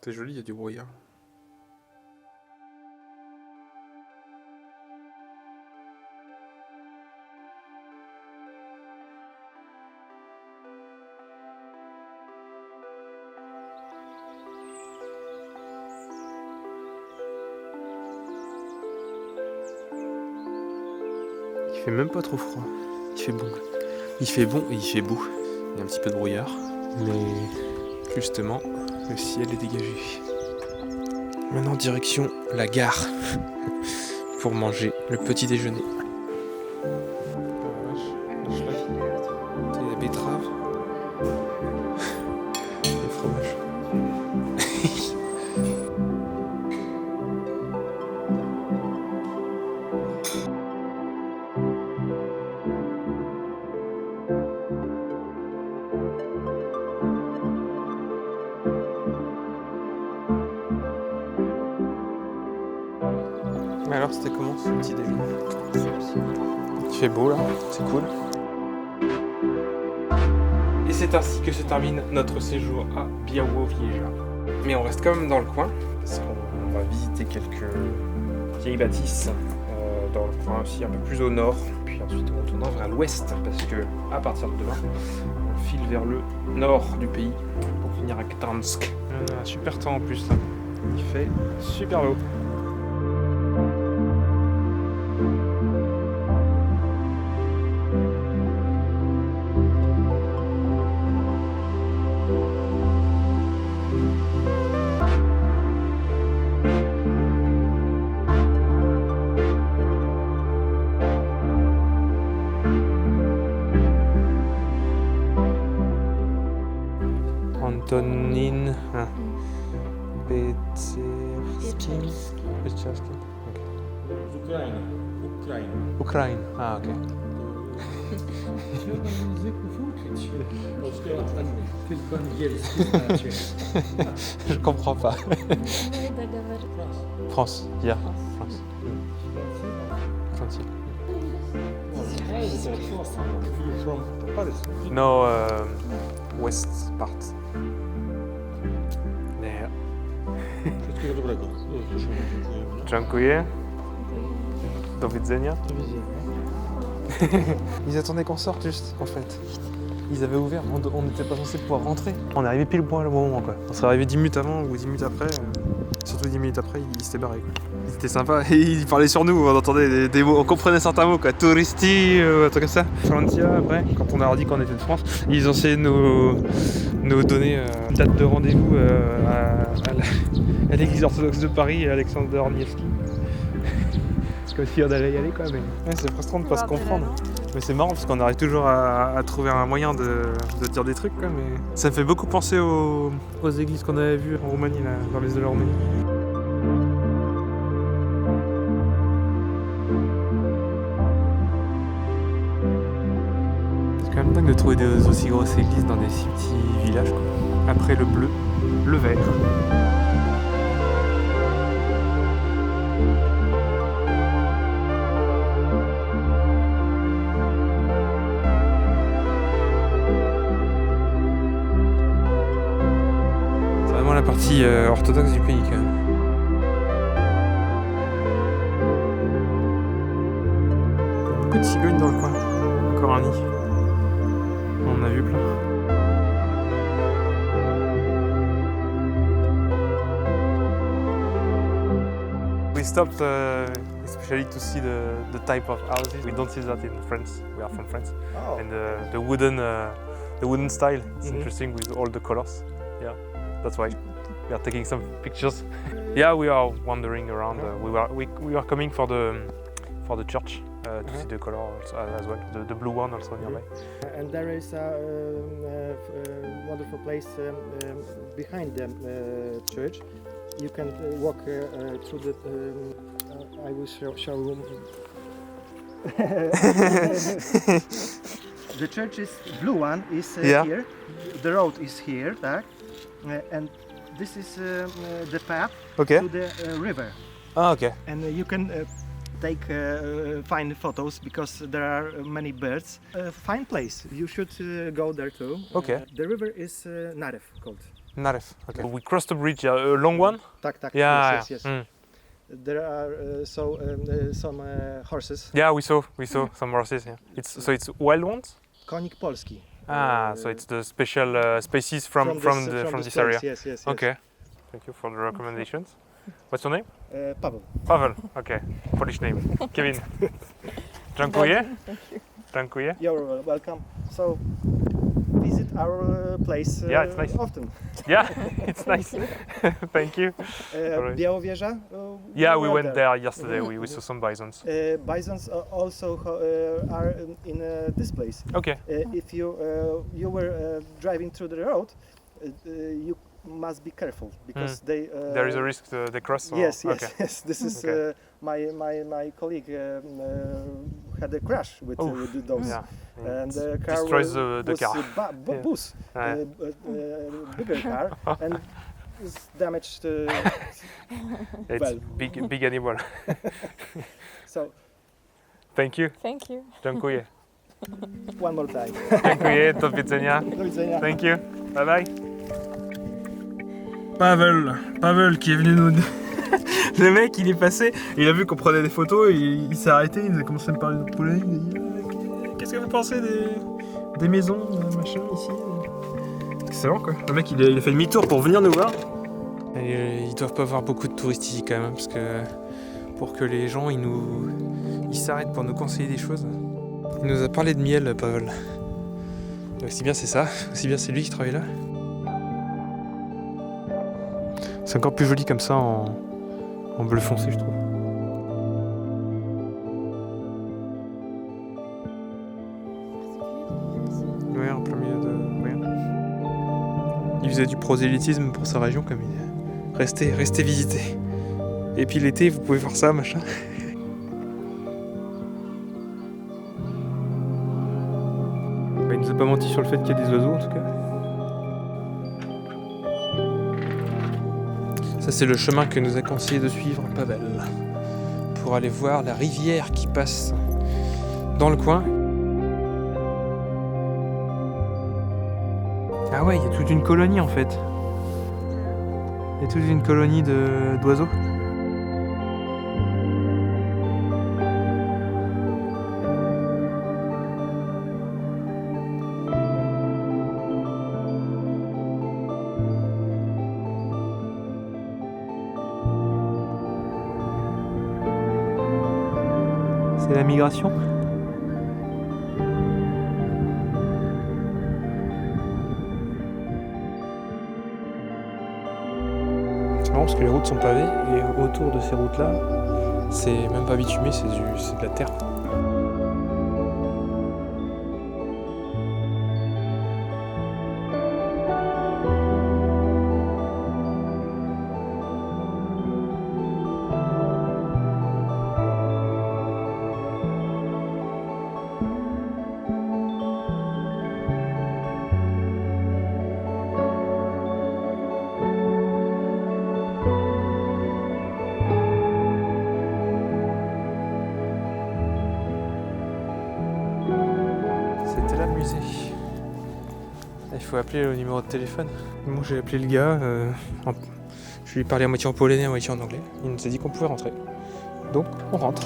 C'est joli, il y a du brouillard. Il fait même pas trop froid. Il fait bon. Il fait bon et il fait beau. Il y a un petit peu de brouillard. Mais justement, le ciel est dégagé. Maintenant, direction la gare. Pour manger le petit déjeuner. La betterave. Le fromage. Alors, c'était comment ce petit déjeuner? Il fait beau là, c'est cool. Et c'est ainsi que se termine notre séjour à Białowieża. Mais on reste quand même dans le coin, parce qu'on va visiter quelques vieilles bâtisses dans le coin aussi, un peu plus au nord. Puis ensuite on retournera vers l'ouest, parce que à partir de demain, on file vers le nord du pays pour finir à Gdańsk. On a un super temps en plus, là. Il fait super beau. Antonin Pieczersky. Ukraine. Ah, ok. Trzeba języków uczyć się polskiego, tylko angielski znacie. Je comprends pas. France, yeah. France. France. No, west part. Nie. Wszystkiego dobrego. Dziękuję. Do widzenia. Do widzenia. Ils attendaient qu'on sorte juste, en fait. Ils avaient ouvert, on n'était pas censé pouvoir rentrer. On est arrivé pile poil au bon moment, quoi. On serait arrivé 10 minutes avant ou 10 minutes après. Surtout 10 minutes après, ils s'étaient barrés, quoi. Ils étaient sympas et ils parlaient sur nous, on entendait des mots, on comprenait certains mots, quoi. Touristi, un truc comme ça. Francia, après, quand on a leur dit qu'on était de France, ils ont essayé de nous donner une date de rendez-vous à l'église orthodoxe de Paris, à Alexander Nevsky. C'est comme si on allait y aller, quoi, mais ouais, c'est frustrant de ne pas se comprendre. Mais c'est marrant parce qu'on arrive toujours à trouver un moyen de dire des trucs, quoi, mais ça me fait beaucoup penser aux églises qu'on avait vues en Roumanie, là, dans les îles de la Roumanie. C'est quand même dingue de trouver des aussi grosses églises dans des si petits villages, quoi. Après le bleu, le vert. La partie orthodoxe du pays quand même. Beaucoup de cigognes dans le coin. Encore un nid. On en a vu plein. We stopped especially to see the type of houses. We don't see that in France. We are from France. Oh. And the wooden style. It's interesting with all the colors. Yeah. That's why we are taking some pictures. Yeah, we are wandering around. We are coming for the church to see the color as well. The blue one also nearby. And there is a wonderful place behind the church. You can walk through the. I will show you. The church is blue one is here. The road is here, and this is the path to the river. Ah, ok. and you can take fine photos because there are many birds. Fine place. You should go there too. Okay. The river is Narew called. Naref. Okay. We crossed the bridge, yeah, a long one? Tak. Yeah, Yes, yes. Mm. There are some horses. Yeah, we saw some horses. Yeah. It's wild ones. Konik polski. Ah, so it's the special species from this area. Yes, yes. Okay. Thank you for the recommendations. What's your name? Paweł. Pavel. Okay. Polish name. Kevin. Dziękuję. Dziękuję. You're welcome. So visit our place Yeah, it's nice. often. Yeah, it's nice. Thank you. Alright. Białowieża? Yeah, we went there yesterday. We saw some bisons. Bisons also are in this place. Okay. If you were driving through the road, you must be careful because they. There is a risk they cross. Or? Yes, yes, Okay. yes. This is Okay. my colleague had a crash with those. Yeah. And the car Destroys the was car. a bus, bigger car, and was damaged. It's Well. big animal. So Thank you. Thank you. Dziękuję. one more time. Dziękuję. Do widzenia. Do widzenia. Thank you. Bye bye. Pavel qui est venu nous. Le mec, il est passé, il a vu qu'on prenait des photos, et il s'est arrêté, il a commencé à me parler de polonais, il a dit qu'est-ce que vous pensez des maisons, machin, ici. Excellent quoi. Le mec, il a fait demi-tour pour venir nous voir. Et ils doivent pas avoir beaucoup de touristes ici quand même, parce que pour que les gens ils s'arrêtent pour nous conseiller des choses. Il nous a parlé de miel, Pavel. Aussi bien c'est ça, aussi bien c'est lui qui travaille là. C'est encore plus joli comme ça en bleu foncé, je trouve. Ouais, en plein milieu de rien. Il faisait du prosélytisme pour sa région, comme il dit. Restez visiter. Et puis l'été, vous pouvez faire ça, machin. Bah, il nous a pas menti sur le fait qu'il y a des oiseaux, en tout cas. Ça, c'est le chemin que nous a conseillé de suivre Pavel pour aller voir la rivière qui passe dans le coin. Ah ouais, il y a toute une colonie en fait. Il y a toute une colonie d'oiseaux. C'est la migration. C'est marrant parce que les routes sont pavées et autour de ces routes-là, c'est même pas bitumé, c'est de la terre. C'était là le musée. Il faut appeler le numéro de téléphone. Moi j'ai appelé le gars, je lui ai parlé à moitié en polonais, à moitié en anglais. Il nous a dit qu'on pouvait rentrer. Donc on rentre.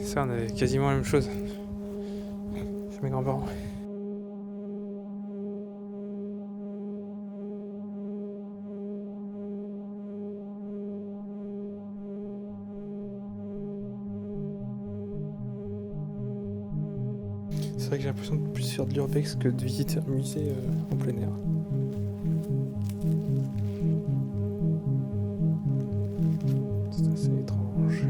Ça, on avait quasiment la même chose. C'est mes grands-parents. C'est vrai que j'ai l'impression de plus faire de l'urbex que de visiter un musée en plein air. C'est assez étrange.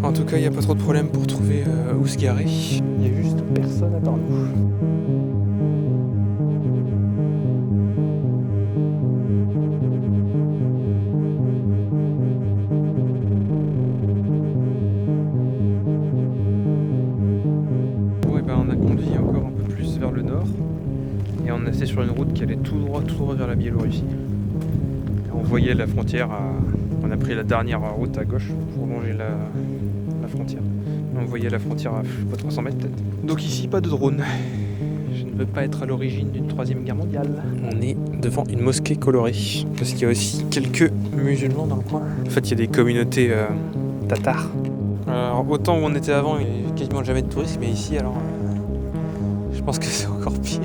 En tout cas, il n'y a pas trop de problème pour trouver où se garer. Il n'y a juste personne à part nous. Bon, et ben, on a conduit encore un peu plus vers le nord. Et on est resté sur une route qui allait tout droit vers la Biélorussie. Et on voyait la frontière On a pris la dernière route à gauche pour longer la frontière. On voyait la frontière à 300 mètres peut-être. Donc ici, pas de drone. Je ne veux pas être à l'origine d'une 3e guerre mondiale. On est devant une mosquée colorée. Parce qu'il y a aussi quelques musulmans dans le coin. En fait, il y a des communautés tatars. Alors, autant où on était avant, il n'y a quasiment jamais de touristes. Mais ici, alors, je pense que c'est encore pire.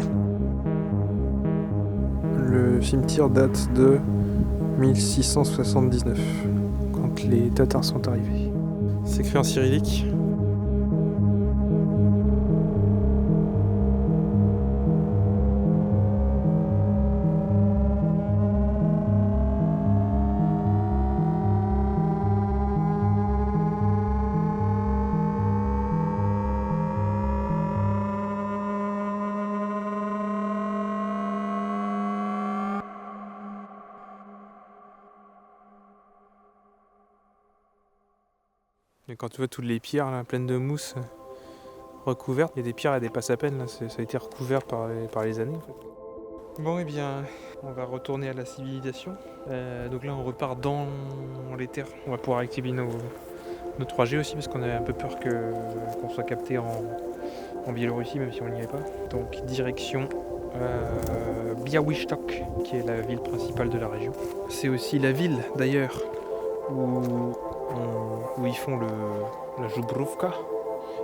Le cimetière date de 1679, quand les Tatars sont arrivés. C'est écrit en cyrillique. Et quand tu vois toutes les pierres là, pleines de mousse recouvertes, il y a des pierres, elles dépassent à peine, là, ça a été recouvert par les années en fait. Bon et bien, on va retourner à la civilisation. Donc là on repart dans les terres. On va pouvoir activer nos 3G aussi parce qu'on avait un peu peur qu'on soit capté en Biélorussie même si on n'y est pas. Donc direction Białystok qui est la ville principale de la région. C'est aussi la ville d'ailleurs où ils font la Żubrówka.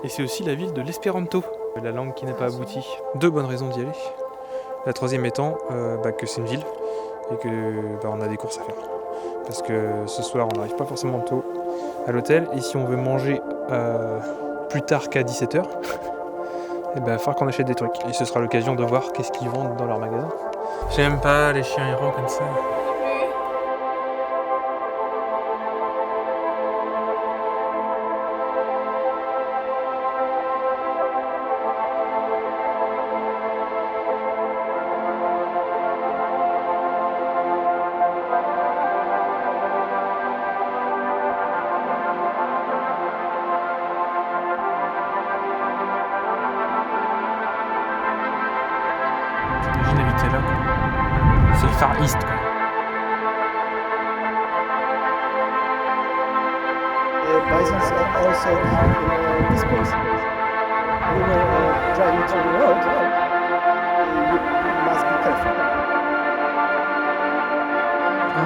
Et c'est aussi la ville de l'espéranto, la langue qui n'a pas abouti. 2 bonnes raisons d'y aller. La 3e étant que c'est une ville et que on a des courses à faire. Parce que ce soir on n'arrive pas forcément tôt à l'hôtel et si on veut manger plus tard qu'à 17h, il va falloir qu'on achète des trucs. Et ce sera l'occasion de voir qu'est-ce qu'ils vendent dans leur magasin. J'aime pas les chiens errants comme ça. J'imagine habiter là. C'est le Far East quoi. Bisons are also in this place. When you're driving through the road, you must be careful.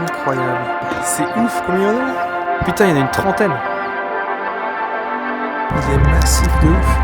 Incroyable. C'est ouf, combien il y en a? Putain, il y en a une 30aine. Il est massif de ouf.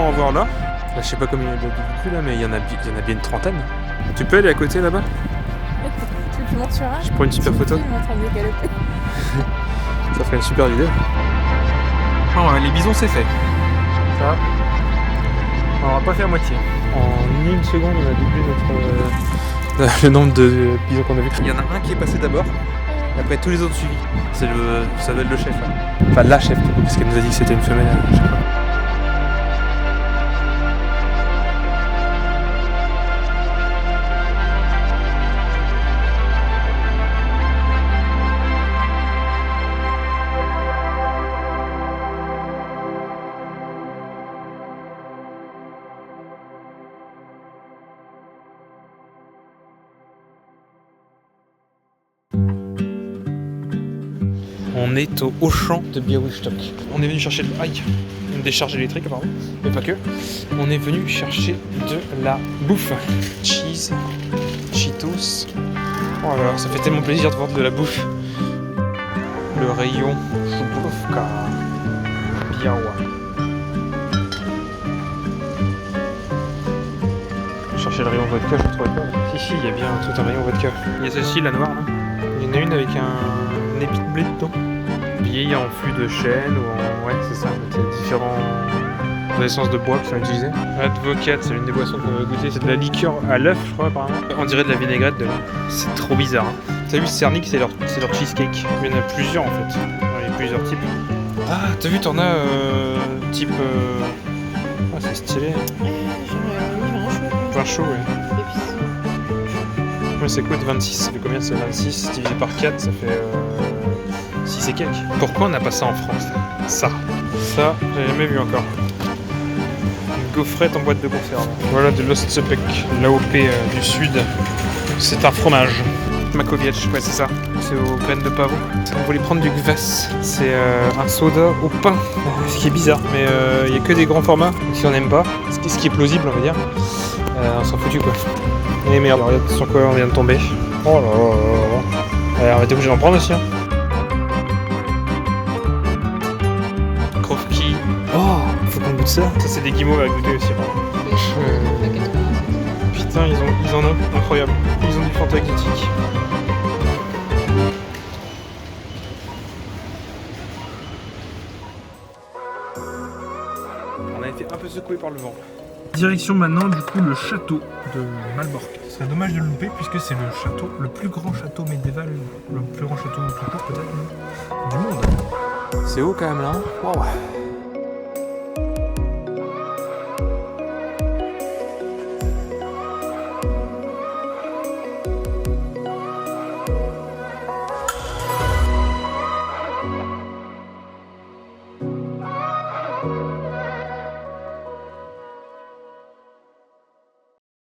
en voir là. Là, je sais pas combien il y a de cul là, mais il y en a bien une trentaine. Tu peux aller à côté là-bas? Tu veux que je monte sur un? Je prends une super photo. Je suis en train de galoper. Ça ferait une super vidéo. Oh, les bisons, c'est fait. Ça. On va pas faire moitié. En une seconde, on a doublé notre le nombre de bisons qu'on a vu. Il y en a un qui est passé d'abord, et après tous les autres suivis. Ça doit être le chef. Là. Enfin, la chef, du coup, parce qu'elle nous a dit que c'était une femelle à chaque fois. On est au Auchan de Białystok. On est venu chercher une décharge électrique apparemment, mais pas que. On est venu chercher de la bouffe. Cheese, Cheetos. Oh là là, ça fait tellement plaisir de voir de la bouffe. Le rayon Żubrówka. Biała. Je cherchais le rayon vodka, je ne trouvais pas. Si, il y a bien tout un rayon vodka. Il y a celle-ci, la noire là. Il y en a une avec un épi de blé dedans. Vieilli en fût de chêne ou en... Ouais, c'est ça. C'est différents essences de bois qui sont utilisées. Advocat, c'est l'une des boissons qu'on va goûter. C'est de la liqueur à l'œuf, je crois, apparemment. On dirait de la vinaigrette de là. C'est trop bizarre. Hein. T'as vu, Cernic, c'est leur cheesecake. Il y en a plusieurs en fait. Il y a plusieurs types. Ah, t'as vu, t'en as type... Ah, c'est stylé. Vin chaud, ouais. Ouais, ça coûte 26. Ça fait combien? C'est 26 divisé par 4, ça fait 6 et quelques. Pourquoi on n'a pas ça en France? Ça, j'ai jamais vu encore. Une gaufrette en boîte de conserve. Voilà de l'Ostsepek, l'AOP du sud. C'est un fromage. Makoviec, ouais c'est ça. C'est aux graines de pavot. On voulait prendre du kvass. C'est un soda au pain. Ce qui est bizarre, mais il n'y a que des grands formats. Si on n'aime pas, ce qui est plausible on va dire. On s'en foutu quoi. Et merde, regarde sur quoi on vient de tomber. Oh là là là là. On va être obligé d'en prendre aussi. Hein. Krofki. Oh, faut qu'on goûte ça. Ça c'est des guimauves à goûter aussi. Putain, ils en ont. Incroyable. Ils ont du Fanta exotique. On a été un peu secoué par le vent. Direction maintenant du coup le château de Malbork. Ce serait dommage de le louper puisque c'est le château, le plus grand château médiéval, le plus grand château tout court peut-être du monde. C'est haut quand même là. Wow.